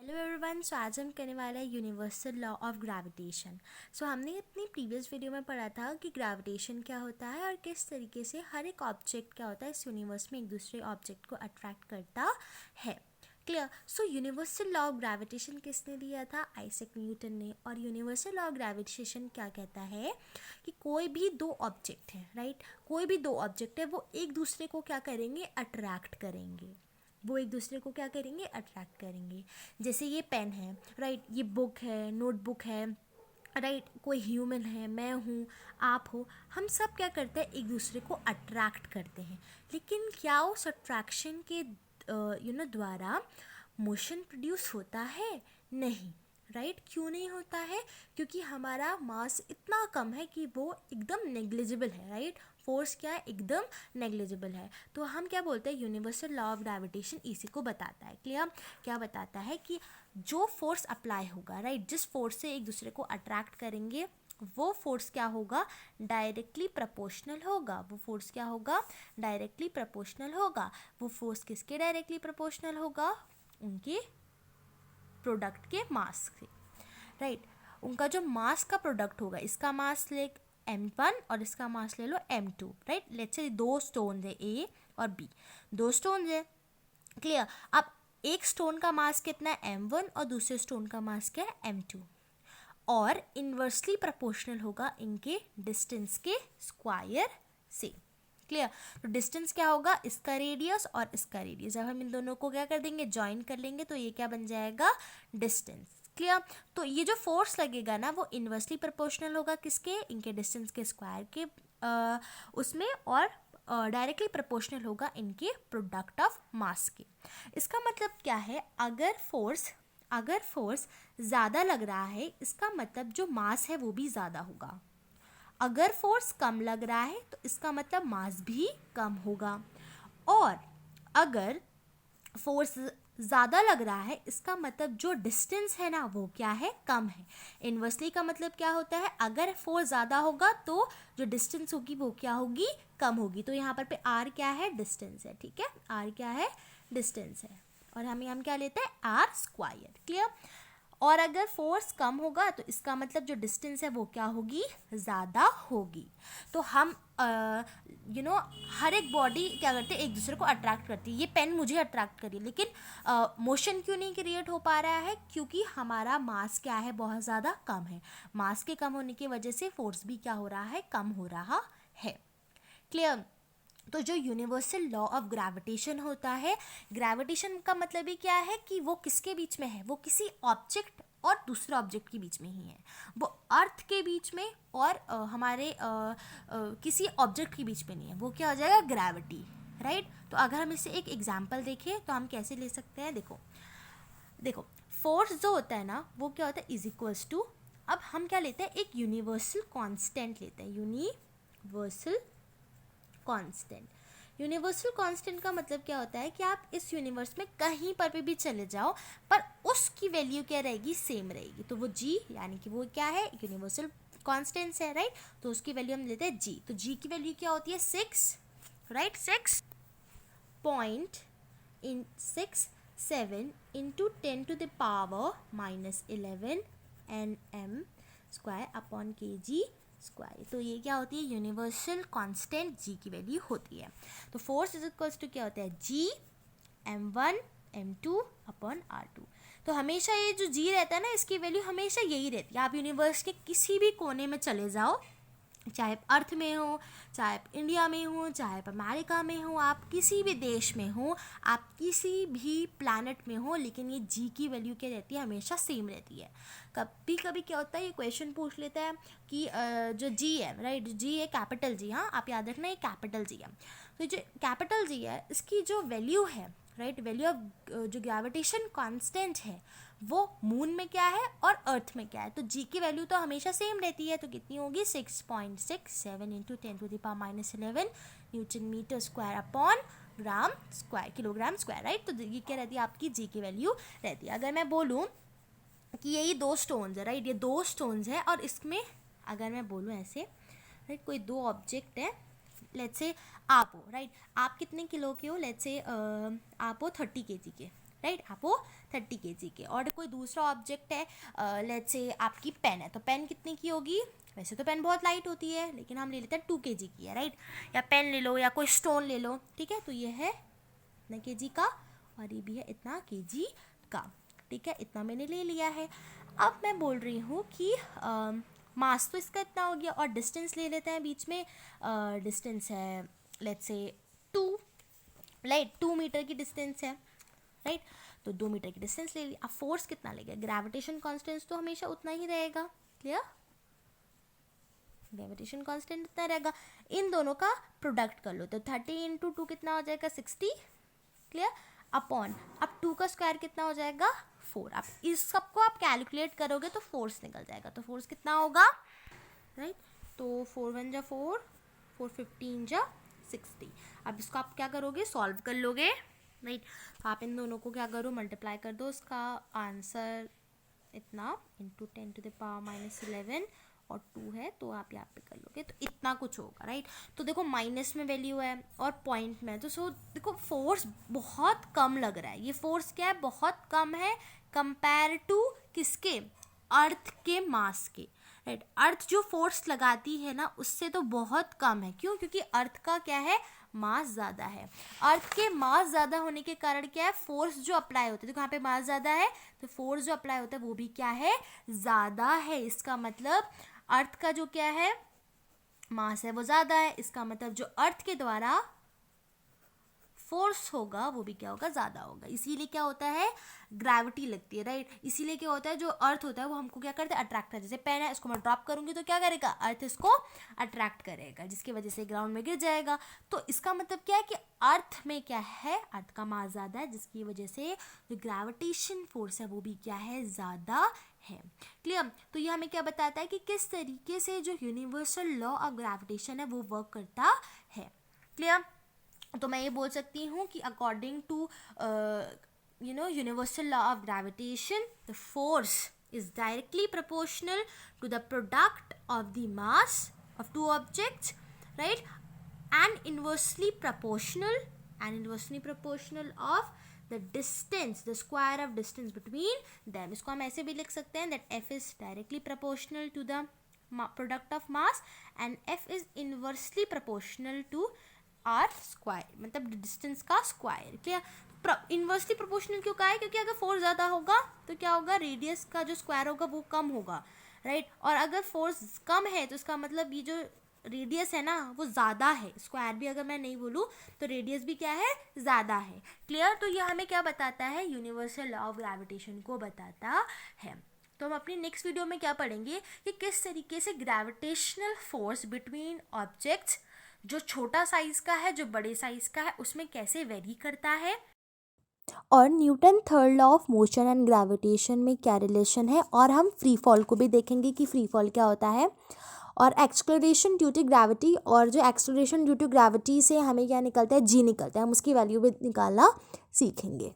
Hello everyone. सो आज हम करने वाला है यूनिवर्सल लॉ ऑफ ग्रेविटेशन। सो हमने अपनी प्रीवियस वीडियो में पढ़ा था कि ग्रेविटेशन क्या होता है और किस तरीके से हर एक ऑब्जेक्ट क्या होता है इस यूनिवर्स में एक दूसरे ऑब्जेक्ट को अट्रैक्ट करता है। Clear. So universal law of gravitation किसने दिया था? आइजैक न्यूटन ने। और यूनिवर्सल लॉ ऑफ ग्रेविटेशन क्या कहता है कि कोई भी दो ऑब्जेक्ट है, राइट, कोई भी दो ऑब्जेक्ट है वो एक दूसरे को क्या करेंगे? अट्रैक्ट करेंगे। वो एक दूसरे को क्या करेंगे? अट्रैक्ट करेंगे। जैसे ये पेन है, राइट, ये बुक है, नोटबुक है, राइट, कोई ह्यूमन है, मैं हूँ, आप हो, हम सब क्या करते हैं? एक दूसरे को अट्रैक्ट करते हैं। लेकिन क्या उस अट्रैक्शन के द्वारा मोशन प्रोड्यूस होता है? नहीं, राइट। क्यों नहीं होता है? क्योंकि हमारा मास इतना कम है कि वो एकदम नेग्लिजिबल है, राइट। फोर्स क्या है? एकदम नेग्लिजिबल है। तो हम क्या बोलते हैं? यूनिवर्सल लॉ ऑफ ग्रेविटेशन इसी को बताता है। क्लियर? क्या बताता है कि जो फोर्स अप्लाई होगा, राइट, जिस फोर्स से एक दूसरे को अट्रैक्ट करेंगे वो फोर्स क्या होगा? डायरेक्टली प्रोपोर्शनल होगा। वो फोर्स क्या होगा? डायरेक्टली प्रोपोर्शनल होगा। वो फोर्स किसके डायरेक्टली प्रोपोर्शनल होगा? उनके प्रोडक्ट के मास से, राइट। उनका जो मास का प्रोडक्ट होगा, इसका मास ले m1 और इसका मास ले लो m2, राइट। लेट्स से दो स्टोन है A और B, दो स्टोन है। क्लियर? अब एक स्टोन का मास कितना है? m1 और दूसरे स्टोन का मास क्या है? m2। और इन्वर्सली प्रोपोर्शनल होगा इनके डिस्टेंस के स्क्वायर से। क्लियर? तो डिस्टेंस क्या होगा? इसका रेडियस और इसका रेडियस, जब हम इन दोनों को क्या कर देंगे? ज्वाइन कर लेंगे तो ये क्या बन जाएगा? डिस्टेंस। क्लियर? तो ये जो फोर्स लगेगा ना वो इन्वर्सली प्रोपोर्शनल होगा किसके? इनके डिस्टेंस के स्क्वायर के उसमें, और डायरेक्टली प्रोपोर्शनल होगा इनके प्रोडक्ट ऑफ मास के। इसका मतलब क्या है? अगर फोर्स ज़्यादा लग रहा है, इसका मतलब जो मास है वो भी ज़्यादा होगा। अगर फोर्स कम लग रहा है तो इसका मतलब मास भी कम होगा। और अगर फोर्स ज़्यादा लग रहा है, इसका मतलब जो डिस्टेंस है ना वो क्या है? कम है। इन्वर्सली का मतलब क्या होता है? अगर फोर्स ज़्यादा होगा तो जो डिस्टेंस होगी वो क्या होगी? कम होगी। तो यहाँ पर पे आर क्या है? डिस्टेंस है, ठीक है। आर क्या है? डिस्टेंस है। और हम क्या लेते हैं? R square. क्लियर? और अगर फोर्स कम होगा तो इसका मतलब जो डिस्टेंस है वो क्या होगी? ज़्यादा होगी। तो हम हर एक बॉडी क्या करते हैं? एक दूसरे को अट्रैक्ट करती है। ये पेन मुझे अट्रैक्ट करी, लेकिन मोशन क्यों नहीं क्रिएट हो पा रहा है? क्योंकि हमारा मास क्या है? बहुत ज़्यादा कम है। मास के कम होने की वजह से फोर्स भी क्या हो रहा है? कम हो रहा है। क्लियर? तो जो यूनिवर्सल लॉ ऑफ ग्रेविटेशन होता है, ग्रेविटेशन का मतलब ही क्या है कि वो किसके बीच में है? वो किसी ऑब्जेक्ट और दूसरे ऑब्जेक्ट के बीच में ही है। वो अर्थ के बीच में और हमारे किसी ऑब्जेक्ट के बीच में नहीं है। वो क्या हो जाएगा? Gravity, right. तो अगर हम इसे एक एग्जाम्पल देखें तो हम कैसे ले सकते हैं? देखो फोर्स जो होता है ना वो क्या होता है? इज इक्वल्स टू, अब हम क्या लेते हैं? एक यूनिवर्सल कांस्टेंट लेते हैं। Universal constant. यूनिवर्सल कांस्टेंट का मतलब क्या होता है कि आप इस यूनिवर्स में कहीं पर भी चले जाओ पर उसकी वैल्यू क्या रहेगी? सेम रहेगी। तो वो जी, यानी कि वो क्या है? यूनिवर्सल कांस्टेंट्स है, राइट। तो उसकी वैल्यू हम लेते हैं जी। तो जी की वैल्यू क्या होती है? 6, right. 6.67 into 10⁻⁻11 nm square upon kg square. तो ये क्या होती है? यूनिवर्सल कांस्टेंट जी की वैल्यू होती है। तो फोर्स इज इक्वल्स टू क्या होता है? जी m1 m2 अपॉन r2। तो हमेशा ये जो जी रहता है ना, इसकी वैल्यू हमेशा यही रहती है। आप यूनिवर्स के किसी भी कोने में चले जाओ, चाहे आप अर्थ में हो, चाहे आप इंडिया में हो, चाहे आप अमेरिका में हो, आप किसी भी देश में हो, आप किसी भी प्लैनेट में हो, लेकिन ये जी की वैल्यू क्या रहती है? हमेशा सेम रहती है। कभी कभी क्या होता है? ये क्वेश्चन पूछ लेता है कि जो जी है, राइट, जी है कैपिटल जी, हाँ आप याद रखना ये कैपिटल जी है। तो जो कैपिटल जी है इसकी जो वैल्यू है, राइट, वैल्यू ऑफ जो ग्रेविटेशन कांस्टेंट है वो मून में क्या है और अर्थ में क्या है? तो जी की वैल्यू तो हमेशा सेम रहती है। तो कितनी होगी? 6.67 into 10⁻11 newton metre square upon gram square, kilogram square, right. तो ये क्या रहती है? आपकी जी की वैल्यू रहती है। अगर मैं बोलूँ कि यही दो स्टोन्स है, राइट, ये दो स्टोन्स है और इसमें अगर मैं बोलूँ ऐसे, राइट, कोई दो ऑब्जेक्ट है, लेट्स से आप हो, राइट, आप कितने किलो के हो? लेट्स से आप हो 30 kg के, राइट, आप वो 30 kg के। और कोई दूसरा ऑब्जेक्ट है, लेट्स से आपकी पेन है, तो पेन कितने की होगी? वैसे तो पेन बहुत लाइट होती है, लेकिन हम ले लेते हैं 2 kg की है, राइट। या पेन ले लो या कोई स्टोन ले लो, ठीक है, तो ये है इतना kg का और ये भी है इतना kg का, ठीक है, इतना मैंने ले लिया है। अब मैं बोल रही हूँ कि मास तो इसका इतना हो गया और डिस्टेंस ले लेते हैं बीच में। डिस्टेंस है लेट्स से 2, राइट, 2 मीटर की डिस्टेंस है, राइट, तो 2 मीटर की डिस्टेंस ले ली। अब फोर्स कितना लेगा? ग्रेविटेशन कांस्टेंट तो हमेशा उतना ही रहेगा, क्लियर, ग्रेविटेशन कांस्टेंट इतना रहेगा। इन दोनों का प्रोडक्ट कर लो, तो 30 × 2 कितना हो जाएगा? 60, क्लियर, अपॉन अब 2 का स्क्वायर कितना हो जाएगा? 4। अब इस सबको आप कैलकुलेट करोगे तो फोर्स निकल जाएगा, तो फोर्स कितना होगा, राइट, तो 4 × 1 = 4, 4 × 15 = 60। अब इसको आप क्या करोगे? सॉल्व कर लोगे, राइट, तो आप इन दोनों को क्या करो? मल्टीप्लाई कर दो। इसका आंसर इतना × 10⁻11 और 2 है, तो आप यहाँ पे कर लोगे तो इतना कुछ होगा, राइट। तो देखो माइनस में वैल्यू है और पॉइंट में, तो सो देखो फोर्स बहुत कम लग रहा है। ये फोर्स क्या है? बहुत कम है कंपेयर टू किसके? अर्थ के मास के, राइट। अर्थ जो फोर्स लगाती है ना, उससे तो बहुत कम है। क्यों? क्योंकि अर्थ का क्या है? मास ज़्यादा है। अर्थ के मास ज़्यादा होने के कारण क्या है? फोर्स जो अप्लाई होता है, देखो यहाँ पे मास ज़्यादा है तो फोर्स जो अप्लाई होता है वो भी क्या है? ज़्यादा है। इसका मतलब अर्थ का जो क्या है? मास है वो ज़्यादा है। इसका मतलब जो अर्थ के द्वारा फोर्स होगा वो भी क्या होगा? ज़्यादा होगा। इसीलिए क्या होता है? ग्रेविटी लगती है, राइट। इसीलिए क्या होता है? जो अर्थ होता है वो हमको क्या करता है? अट्रैक्ट करता है। जैसे पेन है, इसको मैं ड्रॉप करूंगी तो क्या करेगा? अर्थ इसको अट्रैक्ट करेगा, जिसकी वजह से ग्राउंड में गिर जाएगा। तो इसका मतलब क्या है कि अर्थ में क्या है? अर्थ का मास ज़्यादा है, जिसकी वजह से जो ग्रेविटेशन फोर्स है वो भी क्या है? ज़्यादा है। क्लियर? तो ये हमें क्या बताता है कि किस तरीके से जो यूनिवर्सल लॉ ऑफ ग्रेविटेशन है वो वर्क करता है। क्लियर? तो मैं ये बोल सकती हूँ कि according to universal law of gravitation, the force is directly proportional to the product of the mass of two objects, right, and inversely proportional of the distance, the square of distance between them. इसको हम ऐसे भी लिख सकते हैं that F is directly proportional to the product of mass and F is inversely proportional to R square, मतलब distance का square. Clear? Inversely proportional क्यों कहा है? क्योंकि अगर फोर्स ज़्यादा होगा तो क्या होगा? रेडियस का जो स्क्वायर होगा वो कम होगा, राइट। और अगर फोर्स कम है तो इसका मतलब ये जो रेडियस है ना वो ज़्यादा है। स्क्वायर भी अगर मैं नहीं बोलूँ तो रेडियस भी क्या है? ज़्यादा है। क्लियर? तो ये हमें क्या बताता है? यूनिवर्सल लॉ ऑफ ग्रेविटेशन को बताता है। तो हम अपनी नेक्स्ट वीडियो में क्या पढ़ेंगे कि किस तरीके से ग्रेविटेशनल फोर्स बिटवीन ऑब्जेक्ट्स, जो छोटा साइज का है जो बड़े साइज का है, उसमें कैसे वेरी करता है, और Newton third law of motion and gravitation में क्या रिलेशन है। और हम फ्री फॉल को भी देखेंगे कि फ्री फॉल क्या होता है, और एक्सलरेशन ड्यू टू ग्रेविटी, और जो एक्सलरेशन ड्यू टू ग्रेविटी से हमें क्या निकलता है? जी निकलता है, हम उसकी वैल्यू भी निकालना सीखेंगे।